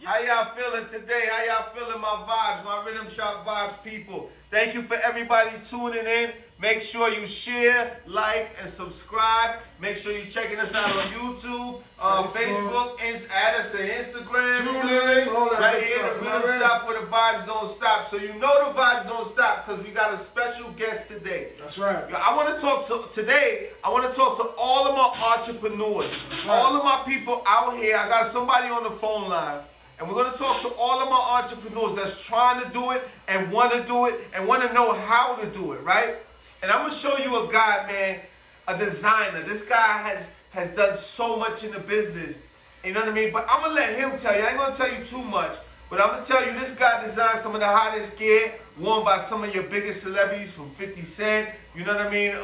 How y'all feeling today? How y'all feeling my vibes, my Rhythm Shop Vibes people? Thank you for everybody tuning in. Make sure you share, like, and subscribe. Make sure you're checking us out on YouTube, Facebook, add us to Instagram. TuneIn, all that right good here, stuff, the Rhythm Shop where the vibes don't stop. So you know the vibes don't stop because we got a special guest today. That's right. I want to talk to today. I want to talk to all of my entrepreneurs, all of my people out here. I got somebody on the phone line. And we're going to talk to all of my entrepreneurs that's trying to do it and want to do it and want to know how to do it, right? And I'm going to show you a guy, man, a designer. This guy has done so much in the business. You know what I mean? But I'm going to let him tell you. I ain't going to tell you too much. But I'm going to tell you, this guy designed some of the hottest gear worn by some of your biggest celebrities from 50 Cent. You know what I mean?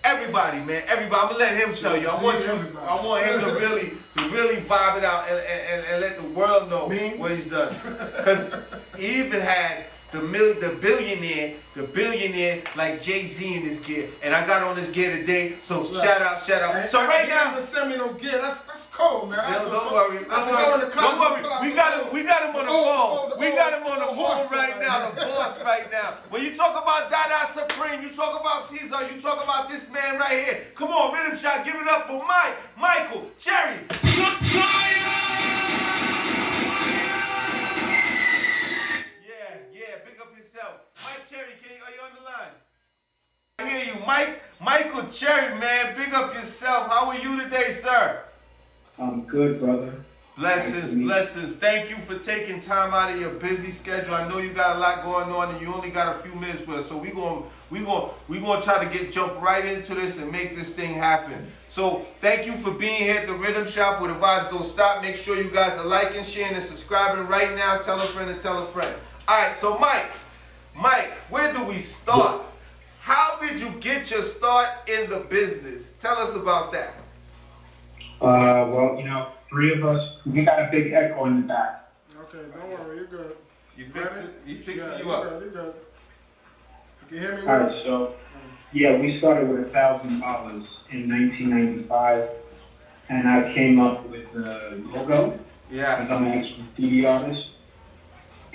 Everybody, man. Everybody. I'm going to let him tell you. I want him to really vibe it out and let the world know what he's done. Because he even had the billionaire like Jay-Z in his gear. And I got on this gear today, so shout out. So right now, send me no gear. That's cold, man. Don't worry. We got him on the phone. We got him on the phone right now, the boss right now. When you talk about DaDa Supreme, you talk about Caesar, you talk about this man right here. Come on, Rhythm Shot, give it up for Michael, Cherry. Mike Cherry, are you on the line? I hear you, Michael Cherry, man. Big up yourself. How are you today, sir? I'm good, brother. Blessings. Thank you for taking time out of your busy schedule. I know you got a lot going on, and you only got a few minutes with us. So we gonna try to jump right into this and make this thing happen. So thank you for being here at the Rhythm Shop where the vibes don't stop. Make sure you guys are liking, sharing, and subscribing right now. Tell a friend and tell a friend. All right, so Mike, where do we start? How did you get your start in the business? Tell us about that. Well, three of us, we got a big echo in the back. Okay, don't worry, you're good. You fixing up. You're good. You can hear me All well? right, so, we started with $1,000 in 1995, and I came up with the logo. Yeah. Because I'm an ex-graffiti artist.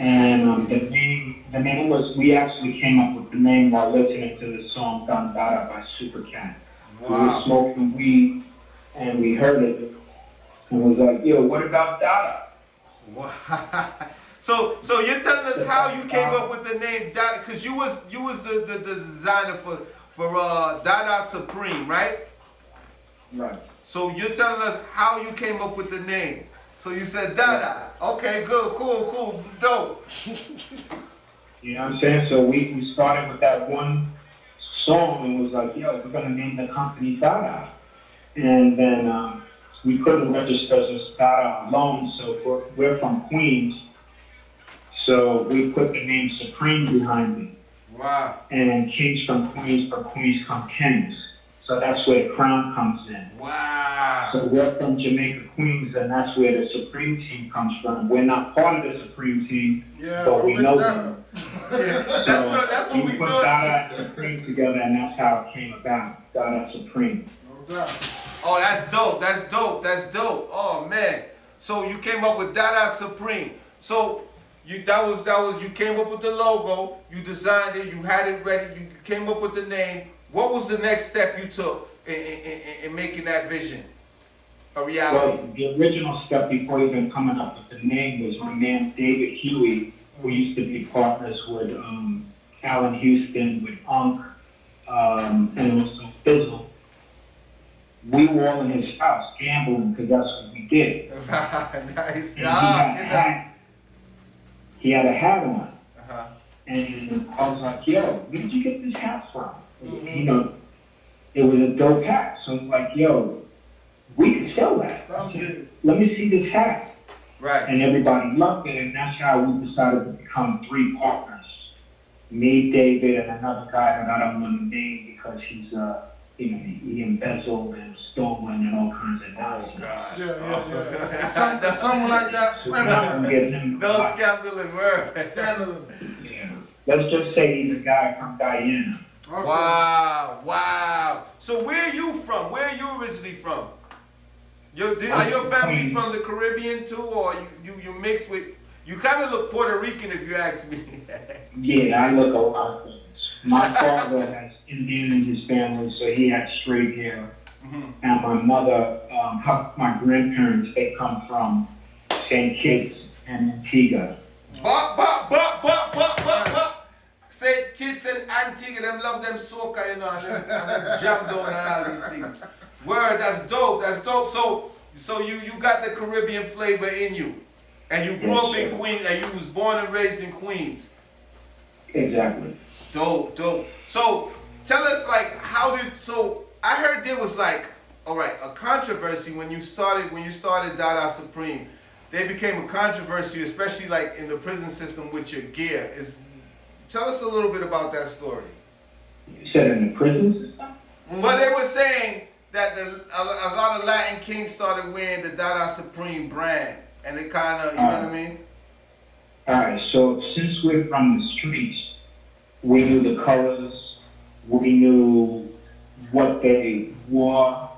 And the name was, we actually came up with the name while listening to the song DaDa by Supercat. Wow. We were smoking weed and we heard it and was like, yo, what about DaDa? Wow. So you're telling us how you came up with the name DaDa, because you was the designer for DaDa Supreme, right? Right. So you're telling us how you came up with the name. So you said DaDa. Okay, good, cool, dope. You know what I'm saying? So we started with that one song and was like, yo, we're gonna name the company DaDa. And then we couldn't register as DaDa alone, so we're from Queens. So we put the name Supreme behind it. Wow. And Kings from Queens come Kings. So that's where the crown comes in. Wow. So we're from Jamaica, Queens, and that's where the Supreme team comes from. We're not part of the Supreme team, but we know them. That's what we put DaDa and Supreme together, and that's how it came about. DaDa Supreme. No doubt. Oh, that's dope. Oh man. So you came up with DaDa Supreme. So you came up with the logo, you designed it, you had it ready, you came up with the name. What was the next step you took in making that vision a reality? Well, the original step before even coming up with the name was my man David Huey, who used to be partners with Allen Houston, with Unk, and also Fizzle. We were all in his house gambling because that's what we did. Nice. He had a hat on. And I was like, yo, where did you get this hat from? Mm-hmm. It was a dope hat. So it's like, yo, we could sell that. Let me see this hat. Right. And everybody loved it, and that's how we decided to become three partners. Me, David, and another guy that I don't want to name because he's, he embezzled and stolen and all kinds of nonsense. Oh, gosh. Yeah. Something like that. No scandalous words. Scandalous. Yeah. Let's just say he's a guy from Guyana. Okay. Wow. So where are you from? Where are you originally from? Are your family from the Caribbean too, or you mix with? You kind of look Puerto Rican if you ask me. Yeah, I look a lot of things. My father has Indian in his family, so he had straight hair. Mm-hmm. And my mother, my grandparents, they come from St. Kitts and Antigua. St. Kitts and Antigua, them love them soca, you know, and them jam down and all these things. Word, that's dope, that's dope. So you got the Caribbean flavor in you. And you grew up in Queens, and you was born and raised in Queens. Exactly. Dope. So tell us, like, so I heard there was like, all right, a controversy when you started DaDa Supreme. They became a controversy, especially like in the prison system with your gear. Tell us a little bit about that story. You said in the prison system? Well, they were saying that a lot of Latin kings started wearing the DaDa Supreme brand. And it kind of, you know what I mean? All right, so since we're from the streets, we knew the colors, we knew what they wore.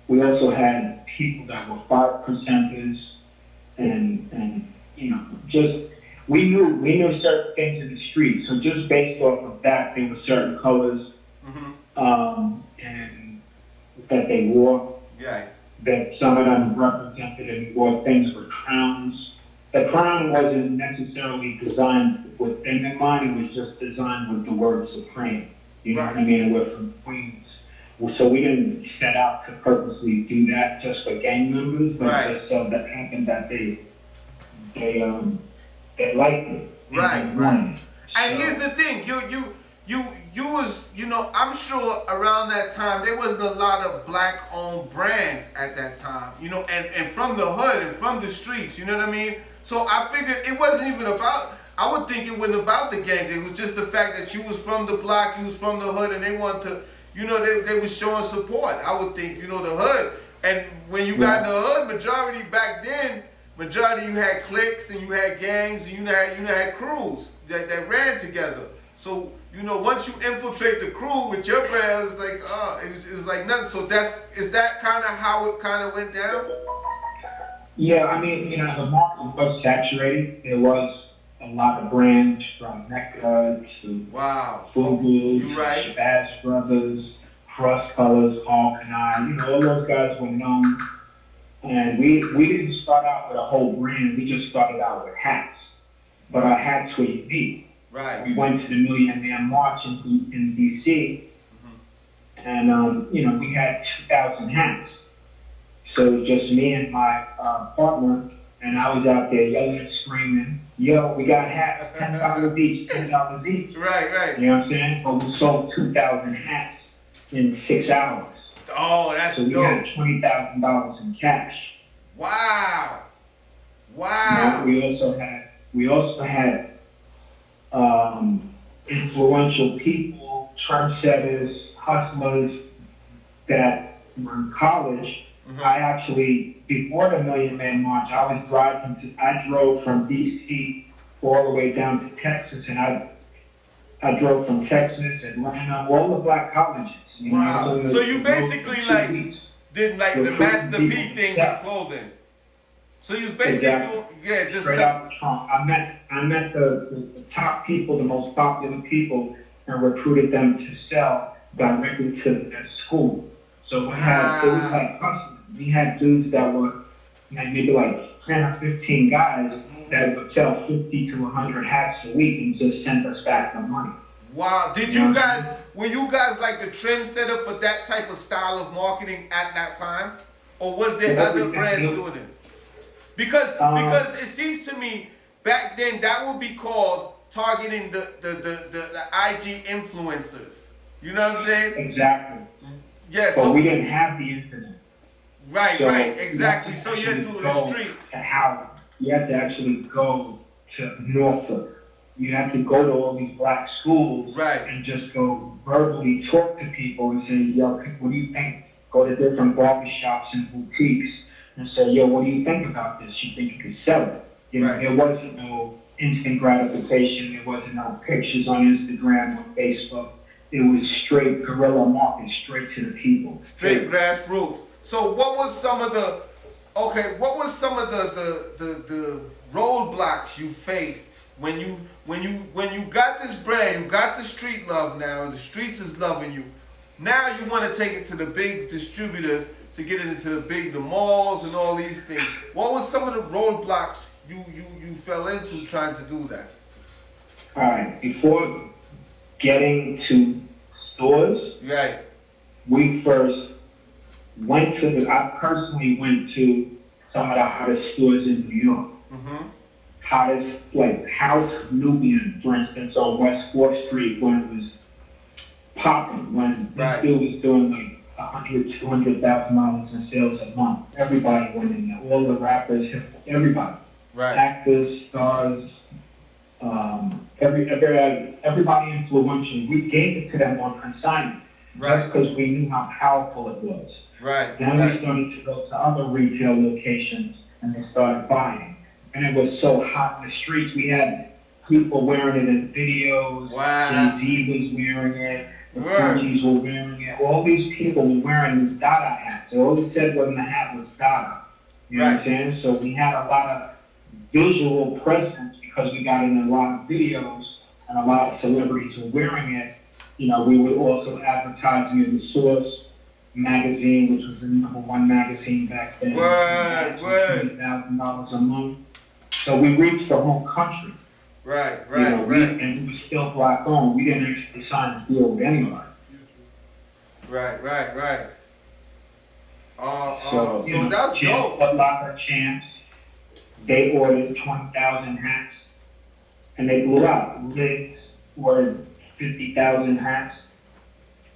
We also had people that were 5%ers and you know, just, we knew certain things in the streets. So just based off of that, there were certain colors and that they wore. Yeah. That some of them represented and wore things with crowns. The crown wasn't necessarily designed with them in mind, it was just designed with the word supreme. You know what I mean? We're from Queens. So we didn't set out to purposely do that just for gang members, but just so that happened that they liked it. Right. And here's the thing, you was, you know, I'm sure around that time there wasn't a lot of black owned brands at that time, you know, and from the hood and from the streets, you know what I mean? So I figured it wasn't even about, I would think it wasn't about the gang, it was just the fact that you was from the block, you was from the hood, and they wanted to, you know, they was showing support. I would think, you know, the hood. And when you got in the hood, majority back then, you had cliques and you had gangs and you had crews that ran together. So, you know, once you infiltrate the crew with your brand, it's like, it was like nothing. So is that kind of how it kind of went down? Yeah, I mean, you know, the market was saturated. There was a lot of brands from Mecca to Fubu, Shabazz Brothers, Cross Colors, All Canai. You know, all those guys were known. And we didn't start out with a whole brand. We just started out with hats. But our hats were unique. Right. We went to the Million Man March in D.C. And, you know, we had 2,000 hats. So it was just me and my partner, and I was out there yelling and screaming, yo, we got hats, $10 each, $10 each. Right. You know what I'm saying? But we sold 2,000 hats in 6 hours. Oh, that's dope. So we had $20,000 in cash. Wow. Now, we also had influential people, trendsetters, hustlers that were in college. I actually, before the Million Man March, I drove from DC all the way down to Texas, and I drove from Texas, Atlanta, all the black colleges. You know, so you basically did like the Master P thing with clothing. So you was basically doing, just straight up Trump. I met the top people, the most popular people, and recruited them to sell directly to the school. So it was like hustling. We had dudes that were maybe like 10 or 15 guys that would sell 50 to 100 hats a week and just send us back the money. Wow. Were you guys like the trendsetter for that type of style of marketing at that time? Or was there other brands doing it? Because it seems to me back then that would be called targeting the IG influencers. You know what I'm saying? Exactly. Yes. But we didn't have the internet. Right, exactly. So you had to do the streets. You have to actually go to Norfolk. You have to go to all these black schools and just go verbally talk to people and say, yo, what do you think? Go to different barbershops and boutiques and say, yo, what do you think about this? You think you could sell it? You know, there wasn't no instant gratification. There wasn't no pictures on Instagram or Facebook. it was straight guerrilla market, straight to the people. Straight grassroots. So what was some of the roadblocks you faced when you got this brand, you got the street love now, and the streets is loving you. Now you want to take it to the big distributors to get it into the malls and all these things. What was some of the roadblocks you fell into trying to do that? All right, before getting to stores, Right. we first went to I personally went to some of the hottest stores in New York. Mm-hmm. Hottest, like House of Nubian, for instance, on West 4th Street when it was popping, when Right. this dude was doing like $100,000, $200,000 in sales a month. Everybody went in there, all the rappers, everybody. Right. Actors, stars, everybody influential. We gave it to them on consignment. Right. That's because we knew how powerful it was. Right. Then we started to go to other retail locations and they started buying. And it was so hot in the streets. We had people wearing it in videos. Wow. Jay-Z was wearing it. The Word. Fugees were wearing it. All these people were wearing these DaDa hats. So all it said was in the hat was DaDa. You know what I'm saying? So we had a lot of visual presence because we got in a lot of videos and a lot of celebrities were wearing it. You know, we were also advertising in the Source magazine, which was the #1 magazine back then. Word. $20,000 a month. So we reached the whole country. Right. You know, and we were still black owned. We didn't actually sign a deal with anybody. Right. So That's dope. Foot Locker Champs, they ordered 20,000 hats, and they blew out. Lids ordered 50,000 hats,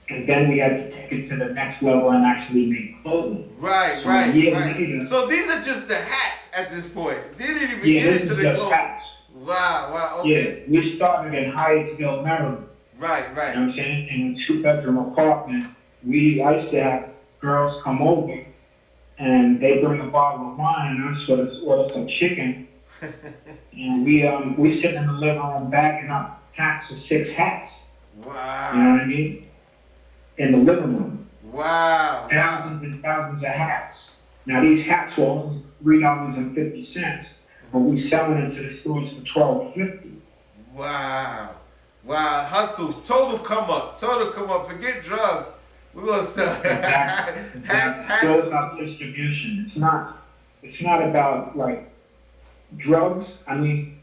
and then we had to take it to the next level and actually make clothing. Right. Later, So these are just the hats at this point. They didn't even yeah, get this into is the just clothes. hats. Wow. Okay. Yeah, we started in Hyattsville, Maryland. Right. You know what I'm saying? In a 2-bedroom apartment, I used to have girls come over and they bring a bottle of wine and I sort of order some chicken. And we sit in the living room bagging up packs of 6 hats. Wow. You know what I mean? In the living room. Wow. Thousands and thousands of hats. Now these hats were only $3.50, but we selling it to the stores for $12.50. Wow. Hustles. Total come up. Forget drugs. We're gonna sell Exactly. hats. It's all about distribution. It's not about like drugs. I mean,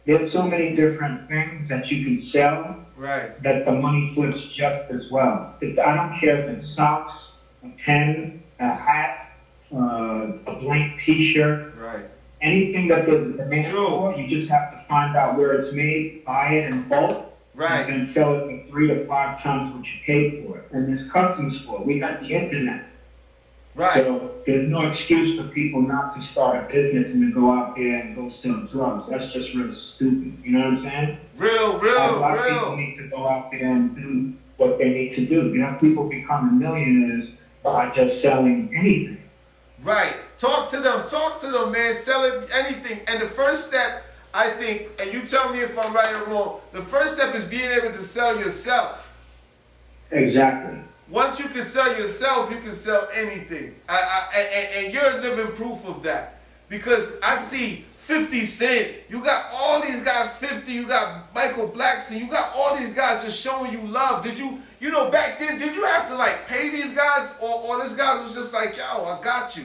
there's so many different things that you can sell. Right. That the money flips just as well. I don't care if it's socks, a pen, a hat, a blank T-shirt. Right. Anything that there's a demand True. for, you just have to find out where it's made, buy it in bulk, Right. and then sell it for 3 to 5 times what you paid for it. And there's customs for it. We got the internet. Right. So there's no excuse for people not to start a business and then go out there and go sell drugs. That's just real stupid. You know what I'm saying? Real. A lot of people need to go out there and do what they need to do. You have people becoming millionaires by just selling anything. Right. Talk to them, man. Sell it, anything. And the first step, I think, and you tell me if I'm right or wrong, the first step is being able to sell yourself. Exactly. Once you can sell yourself, you can sell anything. And you're living proof of that. Because I see 50 Cent, you got all these guys, 50, you got Michael Blackson, you got all these guys just showing you love. Did you know, back then, did you have to like pay these guys? Or this guy was just like, yo, I got you?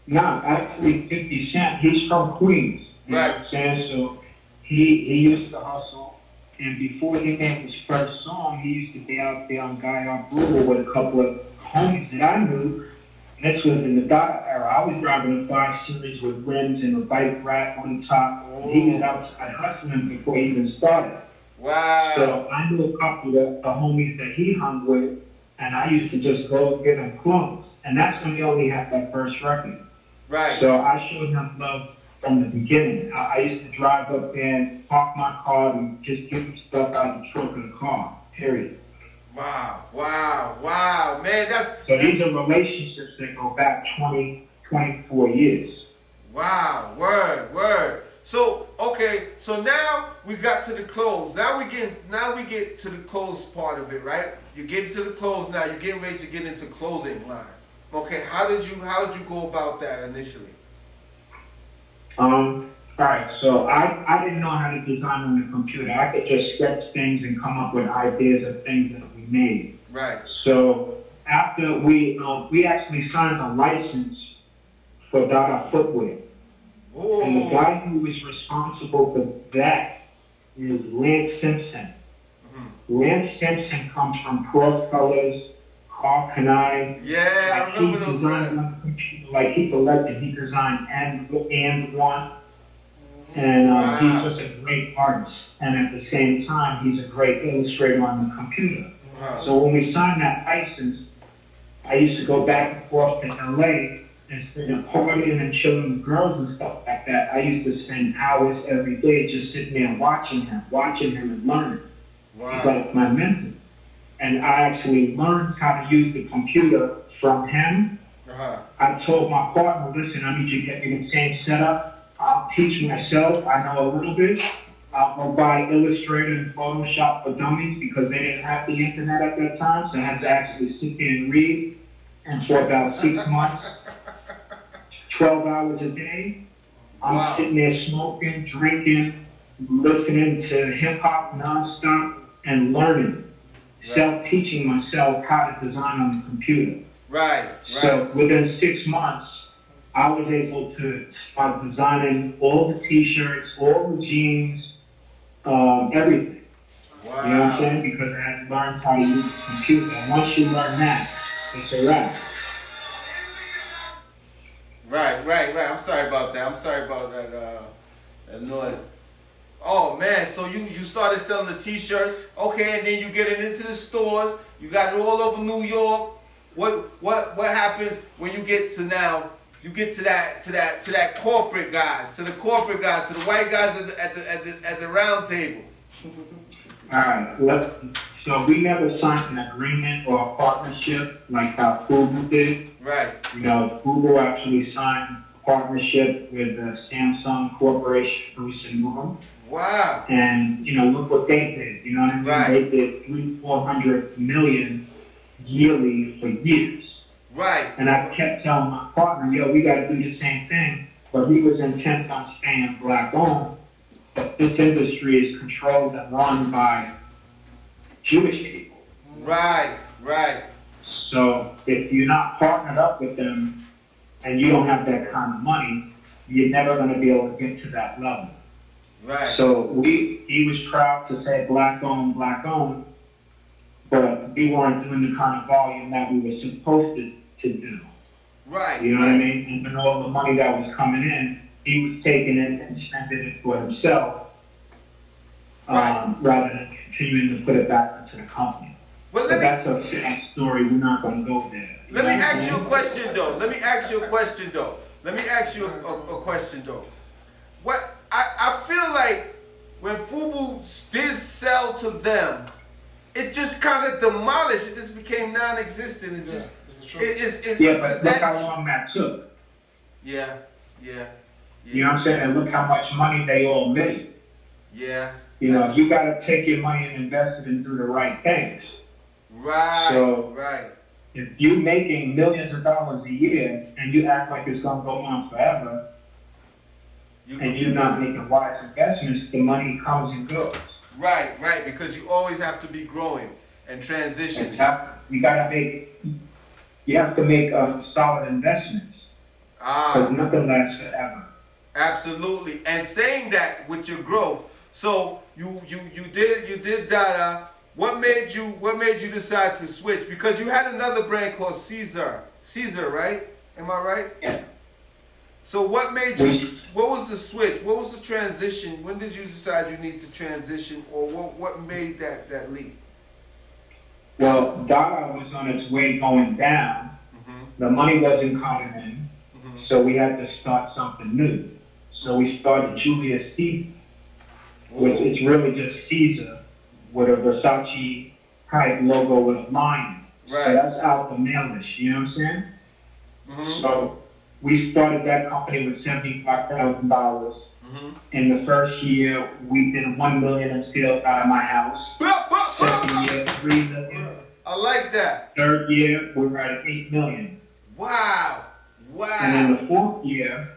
No, actually 50 Cent, he's from Queens. You know Right. what I'm saying? So he used to hustle. And before he made his first song, he used to be out there on Guy on Brutal with a couple of homies that I knew. And this was in the DaDa era. I was driving a 5 Series with rims and a bike rack on top. And he was outside hustling before he even started. Wow. So I knew a couple of the homies that he hung with, and I used to just go get him clothes. And that's when he only had that first record. Right. So I showed him love from the beginning. I used to drive up there and park my car and just give him stuff out of the trunk of the car, period. Wow. Man, that's... So these are relationships that go back 20, 24 years. Wow. Word. So okay, so now we got to the clothes. Now we get to the clothes part of it, right? You're getting to the clothes now. You're getting ready to get into clothing line. Okay, how did you go about that initially? Alright, so I didn't know how to design on the computer. I could just sketch things and come up with ideas of things that we made. Right. So after we actually signed a license for DaDa footwear. Ooh. And the guy who was responsible for that is Lance Simpson. Mm-hmm. Lance Simpson comes from Cross Colors, Carl Canai. Yeah, I remember those brands. On the computer, like he's a legend. He designed and one. And Wow. he's just a great artist. And at the same time, he's a great illustrator on the computer. Wow. So when we signed that license, I used to go back and forth to LA. Instead of partying and chilling with girls and stuff like that, I used to spend hours every day just sitting there watching him and learning. Wow. He's like my mentor. And I actually learned how to use the computer from him. Uh-huh. I told my partner, listen, I need you to get me the same setup. I'll teach myself. I know a little bit. I'll go buy Illustrator and Photoshop for dummies because they didn't have the internet at that time. So I had to actually sit there and read. And for about 6 months, 12 hours a day, I'm sitting there smoking, drinking, listening to hip hop nonstop, and learning, self-teaching myself how to design on the computer. Right. So within 6 months, I was able to start designing all the T-shirts, all the jeans, everything. Wow. You know what I'm saying? Because I had learned how to use the computer. And once you learn that, it's a wrap. Right. I'm sorry about that. That noise. Oh man, so you started selling the T-shirts, okay, and then you get it into the stores. You got it all over New York. What happens when you get to now? You get to that corporate guys, to the white guys at the round table. All right. So we never signed an agreement or a partnership like how Fubu did. Right. You know, Google actually signed a partnership with Samsung Corporation, Bruce and Moore. Wow. And, you know, look what they did. You know what I mean? Right. They did 300-400 million yearly for years. Right. And I kept telling my partner, yo, we got to do the same thing. But he was intent on staying black owned. But this industry is controlled and run by Jewish people. Right. So if you're not partnered up with them and you don't have that kind of money, you're never going to be able to get to that level. Right. So he was proud to say black owned, but we weren't doing the kind of volume that we were supposed to do. Right. You know what I mean? And when all the money that was coming in, he was taking it and spending it for himself, rather than continuing to put it back into the company. Well, But that's a sad story. We're not going to go there. Let me ask you a question though. What I feel like when Fubu did sell to them, it just kind of demolished. It just became non-existent. It just but look how long that took. Yeah. You know what I'm saying? And look how much money they all made. Yeah. You know, you got to take your money and invest it and do the right things. Right. So, right. If you're making millions of dollars a year and you act like it's going to go on forever, and you're not making wise investments, the money comes and goes. Right, because you always have to be growing and transitioning. You have to make solid investments. Because nothing lasts forever. Absolutely. And saying that with your growth, so you did DaDa. What made you decide to switch? Because you had another brand called Caesar, right? Am I right? Yeah. So what made you? What was the switch? What was the transition? When did you decide you need to transition, or what made that leap? Well, DaDa was on its way going down. Mm-hmm. The money wasn't coming in, so we had to start something new. So we started Julius Caesar, which is really just Caesar with a Versace type logo with a lion. Right. So that's alpha male-ish, you know what I'm saying? So we started that company with $75,000. In the first year, we did 1 million in sales out of my house. Second year, 3 million. I like that. Third year, we were at 8 million. Wow. And then the fourth year,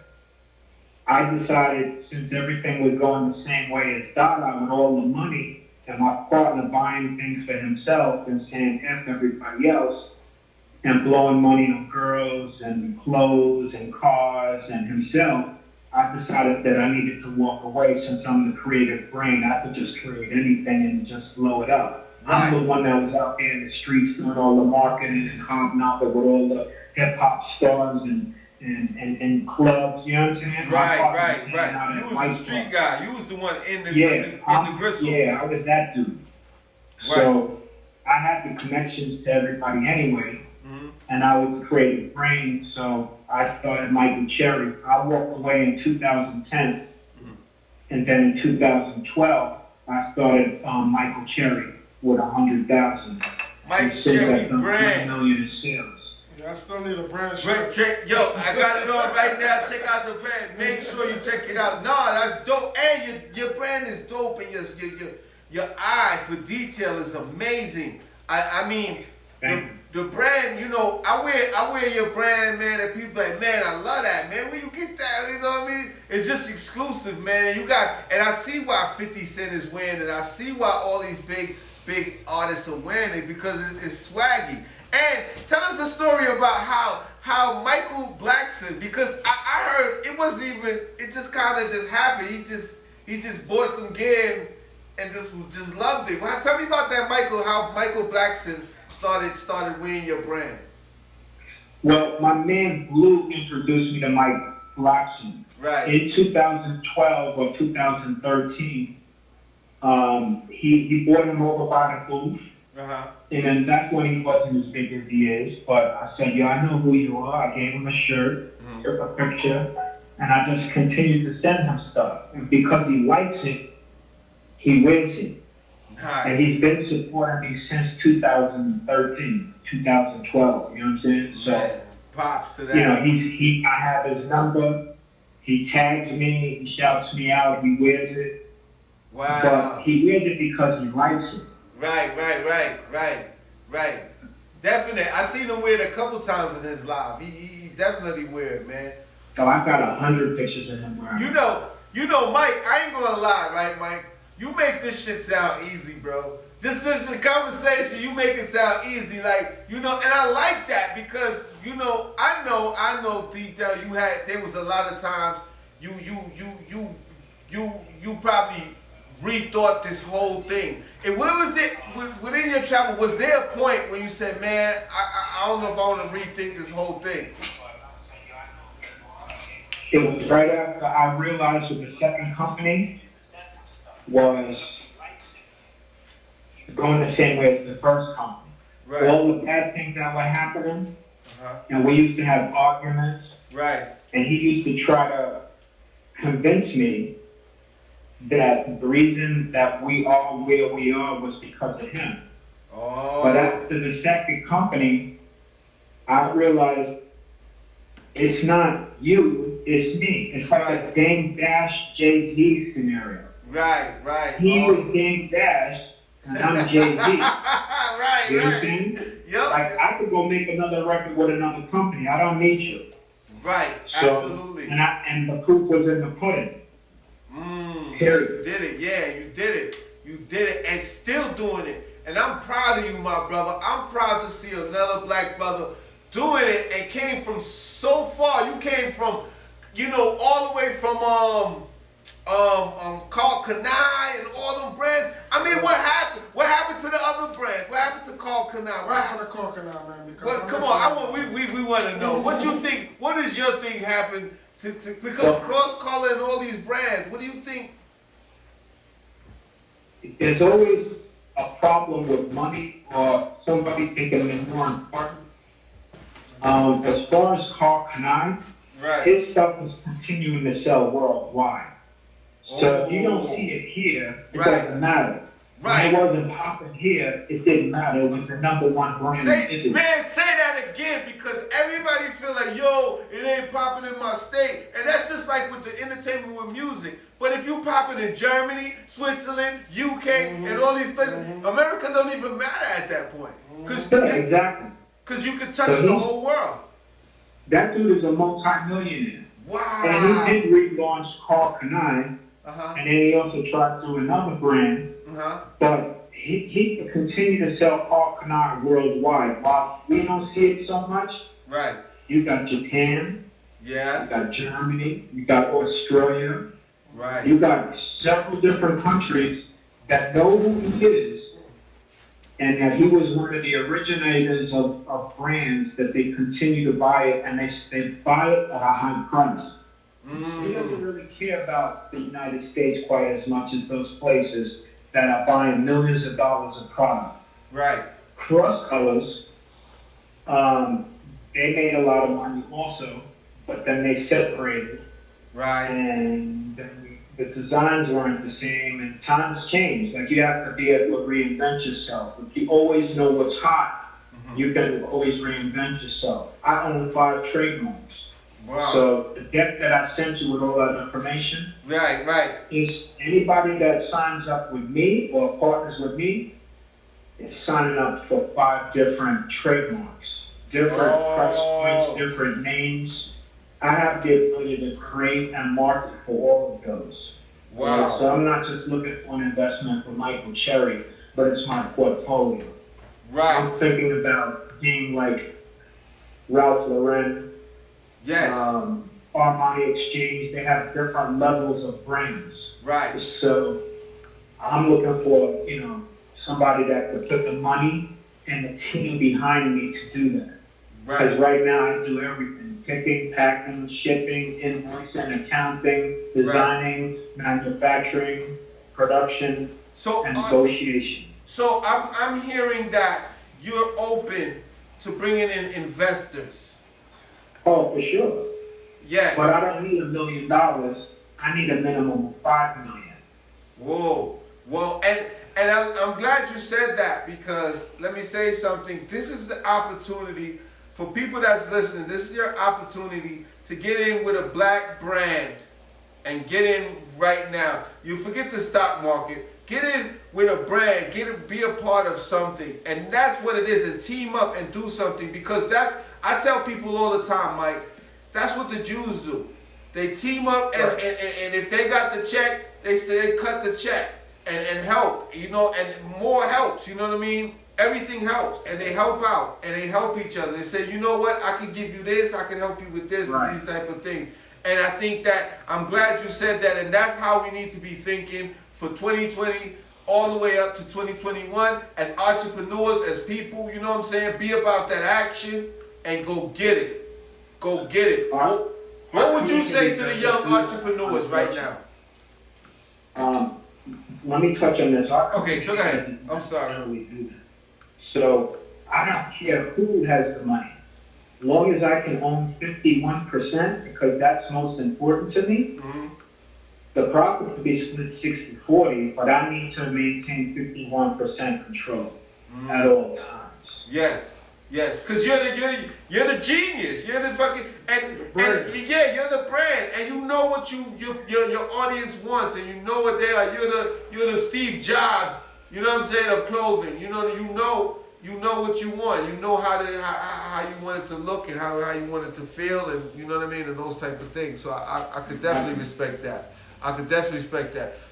I decided, since everything was going the same way as DaDa with all the money, and my partner buying things for himself and saying F everybody else, and blowing money on girls and clothes and cars and himself, I decided that I needed to walk away. Since I'm the creative brain, I could just create anything and just blow it up. Right. I'm the one that was out there in the streets doing all the marketing and hobnobbing with all the hip-hop stars and clubs, you know what I'm saying? Right. You was the street guy. You was the one in the gristle. Yeah, I was that dude. Right. So I had the connections to everybody anyway, and I was a creative brain, so I started Michael Cherry. I walked away in 2010, and then in 2012, I started Michael Cherry with 100,000. Mike Cherry brand. 1 million in sales. Yeah, I still need a brand Check, shirt. yo, I got it on right now. Check out the brand. Make sure you check it out. No, that's dope. And your brand is dope, and your eye for detail is amazing. I mean, the brand, you know, I wear your brand, man, and people like, man, I love that, man. Where you get that? You know what I mean? It's just exclusive, man. And I see why 50 Cent is wearing it. I see why all these big artists are wearing it, because it's swaggy. And tell us a story about how Michael Blackson, because I heard it wasn't even, it just kind of just happened. He just bought some gear and just loved it. Well, tell me about that, Michael. How Michael Blackson started wearing your brand. Well, my man Blue introduced me to Mike Blackson. Right. In 2012 or 2013, he brought him over by the booth. And then that's when he wasn't as big as he is. But I said, yo, I know who you are. I gave him a shirt, took a picture, and I just continued to send him stuff. And because he likes it, he wears it. Nice. And he's been supporting me since 2013, 2012. You know what I'm saying? So, man, props to that. you know, I have his number. He tags me. He shouts me out. He wears it. Wow. But he wears it because he likes it. Right. Definitely. I seen him wear it a couple times in his life. He definitely wear it, man. So I've got 100 pictures of him wearing it. You know, Mike, I ain't gonna lie, right, Mike? You make this shit sound easy, bro. Just the conversation, you make it sound easy, like, you know, and I like that because, you know, I know deep down there was a lot of times you probably rethought this whole thing. And when was it, within your travel, was there a point when you said, man, I don't know if I want to rethink this whole thing? It was right after I realized that the second company was going the same way as the first company. Right. All the bad things that were happening, and we used to have arguments. Right. And he used to try to convince me that the reason that we are where we are was because of him. Oh. But after the second company, I realized it's not you, it's me. It's like a Dame Dash Jay-Z scenario. Right. He was Dame Dash, and I'm Jay-Z. Right. You know what I'm saying? Yep. Like, I could go make another record with another company. I don't need you. Right, So, absolutely. And the proof was in the pudding. Period. You did it, yeah, you did it, and still doing it. And I'm proud of you, my brother. I'm proud to see another black brother doing it and came from so far. You came from, you know, all the way from Carl Kanai and all them brands. I mean, what happened? What happened to the other brands? What happened to Carl Kanai? What happened to Carl Kanai, man? Because well, come on, we want to know. What you think? What does your thing happen to because cross color and all these brands? What do you think? There's always a problem with money or somebody thinking they're more important. As far as Carl Kanai, his stuff is continuing to sell worldwide. So if you don't see it here, it doesn't matter. When it wasn't popping here, it didn't matter. It was the #1 brand. Say that again, because everybody feel like, yo, it ain't popping in my state. And that's just like with the entertainment with music. But if you popping in Germany, Switzerland, UK, and all these places, America don't even matter at that point. Exactly. Because you can touch the whole world. That dude is a multi-millionaire. Wow. And he did relaunch Carl Kanai, and then he also tried to do another brand, but he continued to sell Carl Kanai worldwide. While we don't see it so much, right? You got Japan, you got Germany, you got Australia, right? You got several different countries that know who he is, and that he was one of the originators of brands that they continue to buy it, and they buy it at a high price. He doesn't really care about the United States quite as much as those places that are buying millions of dollars of product. Right. Cross Colors, they made a lot of money also, but then they separated. Right. And then the designs weren't the same, and times change. Like, you have to be able to reinvent yourself. If you always know what's hot, you can always reinvent yourself. I own 5 trademarks. Wow. So the deck that I sent you with all that information, right, is anybody that signs up with me or partners with me is signing up for 5 different trademarks, different price points, different names. I have the ability to create and market for all of those. Wow. So I'm not just looking for an investment for Michael Cherry, but it's my portfolio. Right. I'm thinking about being like Ralph Lauren, Armani Exchange. They have different levels of brands. Right. So I'm looking for, somebody that could put the money and the team behind me to do that. Because right now I do everything: picking, packing, shipping, invoicing, accounting, designing, manufacturing, production, and negotiation. So I'm hearing that you're open to bringing in investors. Oh, for sure. Yes. But I don't need $1 million. I need a minimum of $5 million. Whoa. Well, and I'm glad you said that, because let me say something. This is the opportunity for people that's listening. This is your opportunity to get in with a black brand and get in right now. You forget the stock market. Get in with a brand. Be a part of something. And that's what it is. And team up and do something, because I tell people all the time, Mike, that's what the Jews do. They team up, and if they got the check, they cut the check and help, and more helps, you know what I mean? Everything helps, and they help out, and they help each other. They say, you know what, I can give you this, I can help you with this, and these type of things. And I think that, I'm glad you said that, and that's how we need to be thinking for 2020 all the way up to 2021 as entrepreneurs, as people, you know what I'm saying? Be about that action and go get it. Go get it. What would you say to the young entrepreneurs right now? Let me touch on this. Okay, so go ahead. I'm sorry. So I don't care who has the money. As long as I can own 51%, because that's most important to me, the profit could be split 60-40, but I need to maintain 51% control at all times. Yes. Yes, because you're the genius. You're the fucking you're the brand, and you know what your audience wants, and you know what they are. You're the Steve Jobs, you know what I'm saying, of clothing. You know what you want. You know how you want it to look and how you want it to feel, and you know what I mean, and those type of things. So I could definitely respect that.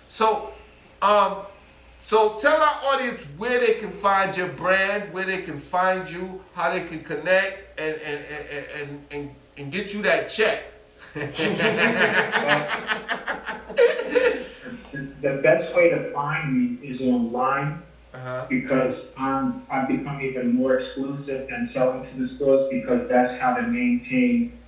So tell our audience where they can find your brand, where they can find you, how they can connect and get you that check. The best way to find me is online, because I've become even more exclusive than selling to the stores, because that's how to maintain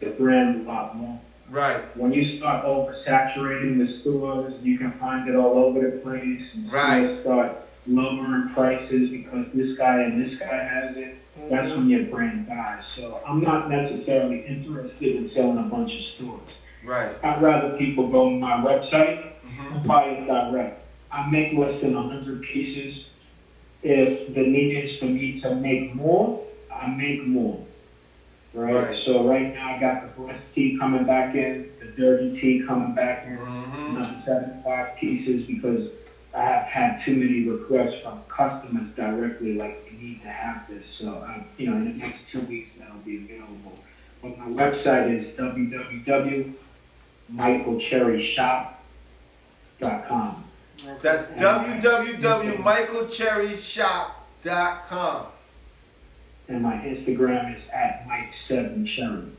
the brand a lot more. Right. When you start oversaturating the stores, you can find it all over the place. And stores start lowering prices because this guy and this guy has it. That's when your brand dies. So I'm not necessarily interested in selling a bunch of stores. Right. I'd rather people go on my website and buy it direct. I make less than 100 pieces. If the need is for me to make more, I make more. Right? Right. So right now I got the blessed tea coming back in, the dirty tea coming back in, another 75 pieces because I have had too many requests from customers directly, like, we need to have this. So, in the next 2 weeks that'll be available. But my website is www.michaelcherryshop.com. That's www.michaelcherryshop.com. And my Instagram is @Mike7Cherry.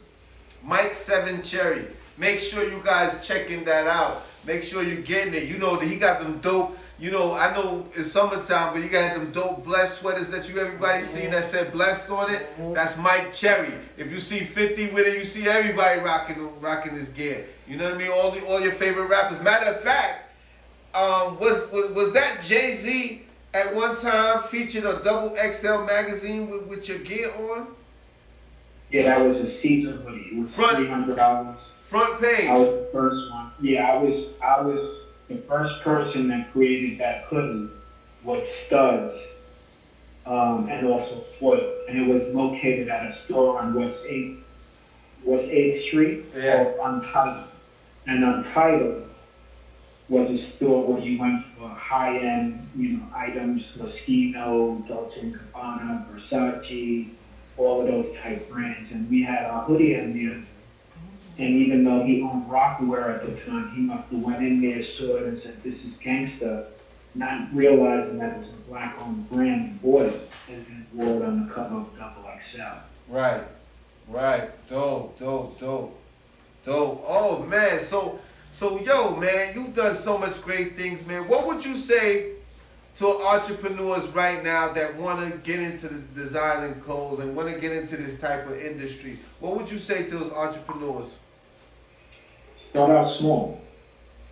Mike7Cherry. Make sure you guys checking that out. Make sure you're getting it. You know that he got them dope. You know, I know it's summertime, but you got them dope blessed sweaters that everybody seen that said blessed on it. That's Mike Cherry. If you see 50 with it, you see everybody rocking this gear. You know what I mean? All your favorite rappers. Matter of fact, was that Jay-Z at one time featured a Double XL magazine with your gear on? Yeah, that was a Caesar hoodie. It was $300. Front page. I was the first one. Yeah, I was the first person that created that hoodie with studs, and also foil. And it was located at a store on West 8th Street called Untitled. And Untitled was a store where you went for high-end, items, Moschino, Dolce & Gabbana, Versace, all of those type brands. And we had a hoodie in there. And even though he owned Rockaware at the time, he must have went in there, saw it, and said, "This is gangsta," not realizing that it was a black-owned brand and bought it, and then wore it on the cover of Double XL. Right. Dope. Oh man, so yo, man, you've done so much great things, man. What would you say to entrepreneurs right now that want to get into the designing clothes and want to get into this type of industry? What would you say to those entrepreneurs? Start out small.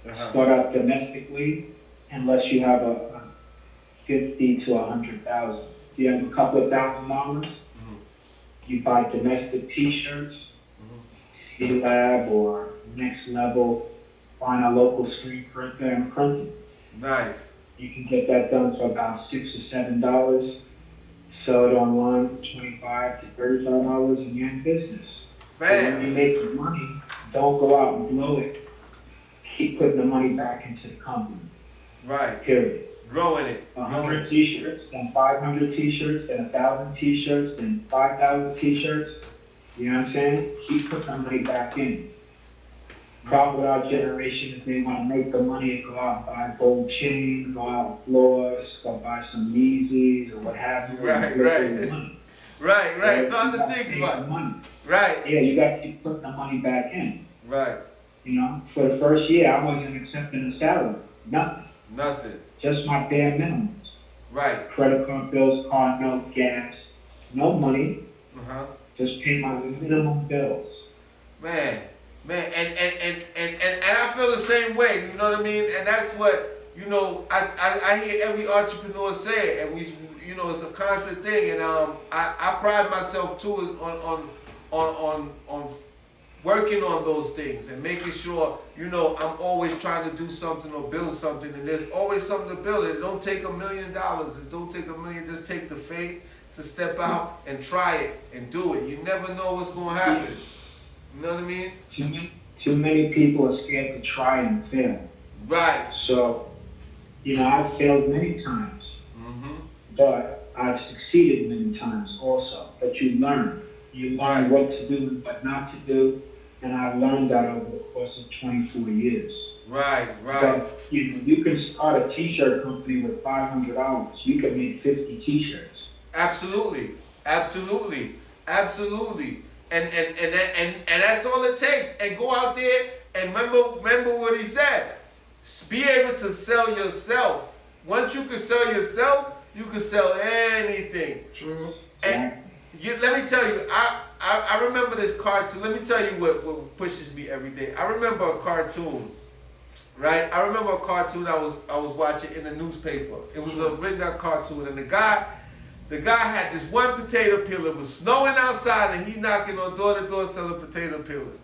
Start out domestically, unless you have a 50 to 100,000. If you have a couple of $1,000, you buy domestic T-shirts, C-Lab or Next Level. Find a local screen printer and print it. Nice. You can get that done for about $6 or $7. Sell it online for $25 to $35, and you're in business. Bam. So when you make the money, don't go out and blow it. Keep putting the money back into the company. Right. Period. Growing it. 100 T-shirts, then 500 T-shirts, then 1,000 T-shirts, then 5,000 T-shirts. You know what I'm saying? Keep putting the money back in. Problem with our generation is they want to make the money and go out and buy gold chains, go out and floors, go buy some Yeezys or what have you. Right. Time to think about money. Right. Yeah, you got to keep putting the money back in. Right. For the first year, I wasn't accepting a salary. Nothing. Just my bare minimums. Right. Credit card bills, car note, gas. No money. Just pay my minimum bills. Man, and I feel the same way, you know what I mean? And that's what, I hear every entrepreneur say it, and we, it's a constant thing, and I pride myself too on working on those things and making sure, I'm always trying to do something or build something, and there's always something to build. It don't take $1 million, it don't take $1 million, just take the faith to step out and try it and do it. You never know what's going to happen. You know what I mean? Too many people are scared to try and fail. Right. So, I've failed many times, but I've succeeded many times also. But you learn. You learn what to do and what not to do, and I've learned that over the course of 24 years. Right. But, you can start a T-shirt company with $500. You can make 50 T-shirts. Absolutely. And that's all it takes. And go out there and remember what he said. Be able to sell yourself. Once you can sell yourself, you can sell anything. True. And let me tell you, I remember this cartoon. Let me tell you what pushes me every day. I remember a cartoon, right? I remember a cartoon I was watching in the newspaper. It was a written out cartoon, and the guy had this one potato peeler. It was snowing outside, and he knocking on door to door selling potato peelers.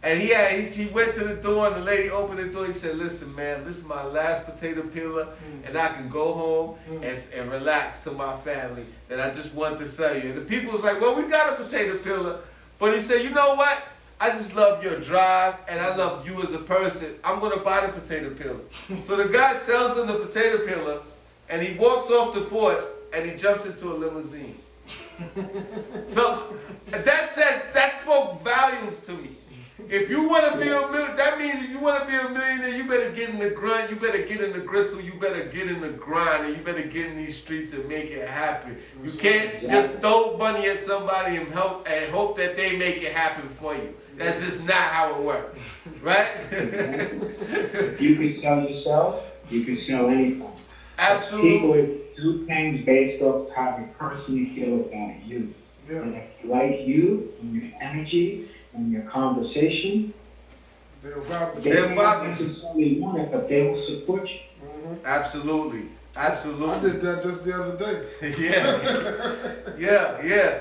And he went to the door, and the lady opened the door. He said, "Listen, man, this is my last potato peeler, and I can go home and relax to my family. And I just want to sell you." And the people was like, "Well, we got a potato peeler," but he said, "You know what? I just love your drive, and I love you as a person. I'm gonna buy the potato peeler." So the guy sells him the potato peeler, and he walks off the porch, and he jumps into a limousine. So that spoke volumes to me. If you want to be that means if you want to be a millionaire, you better get in the grunt, you better get in the gristle, you better get in the grind, and you better get in these streets and make it happen. You can't just throw money at somebody and hope that they make it happen for you. That's just not how it works, right? You can sell yourself, you can sell anything. Absolutely. People do things based off how they personally feel about you. Yeah. And if they like you and your energy and your conversation, They'll vibe. they may not necessarily want it, but they will support you. Absolutely. Absolutely. I did that just the other day. Yeah.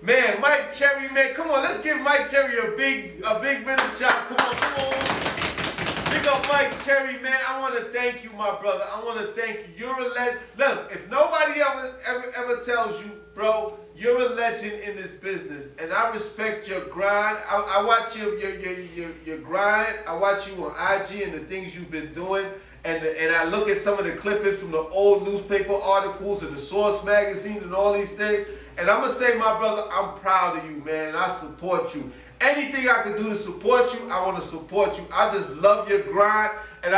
Man, Mike Cherry, man, come on, let's give Mike Cherry a big rhythm shot. Come on. Big up Mike Cherry, man. I want to thank you, my brother. I want to thank you. You're a legend. Look, if nobody ever tells you, bro, you're a legend in this business, and I respect your grind. I watch your grind. I watch you on IG and the things you've been doing, and I look at some of the clippings from the old newspaper articles and the Source magazine and all these things. And I'm gonna say, my brother, I'm proud of you, man, and I support you. Anything I can do to support you, I want to support you. I just love your grind, and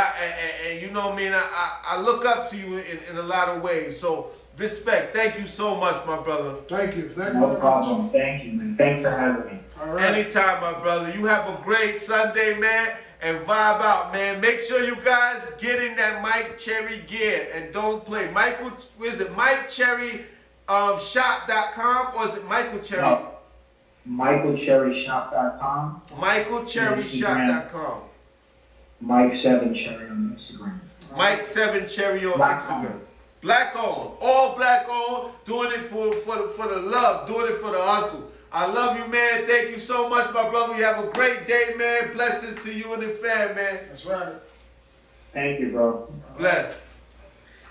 you know what I mean. I look up to you in a lot of ways. So respect. Thank you so much, my brother. Thank you. Thank you. No problem. Thank you, man. Thanks for having me. All right. Anytime, my brother. You have a great Sunday, man, and vibe out, man. Make sure you guys get in that Mike Cherry gear and don't play. Is it Mike Cherry shop.com or is it Michael Cherry? No. MichaelCherryShop.com. MichaelCherryShop.com. Mike7Cherry on Instagram. Mike7Cherry on Black Instagram. owned. Black owned. All black owned. Doing it for the love. Doing it for the hustle. I love you, man. Thank you so much, my brother. You have a great day, man. Blessings to you and the fam, man. That's right. Thank you, bro. Bless.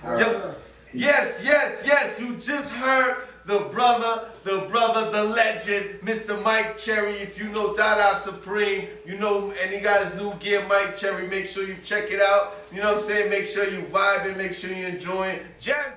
Yes, Yo, sir. yes. You just heard the brother, the legend, Mr. Mike Cherry. If you know DaDa Supreme, you know, and he got his new gear, Mike Cherry. Make sure you check it out. You know what I'm saying? Make sure you vibe and make sure you enjoy it. Jam.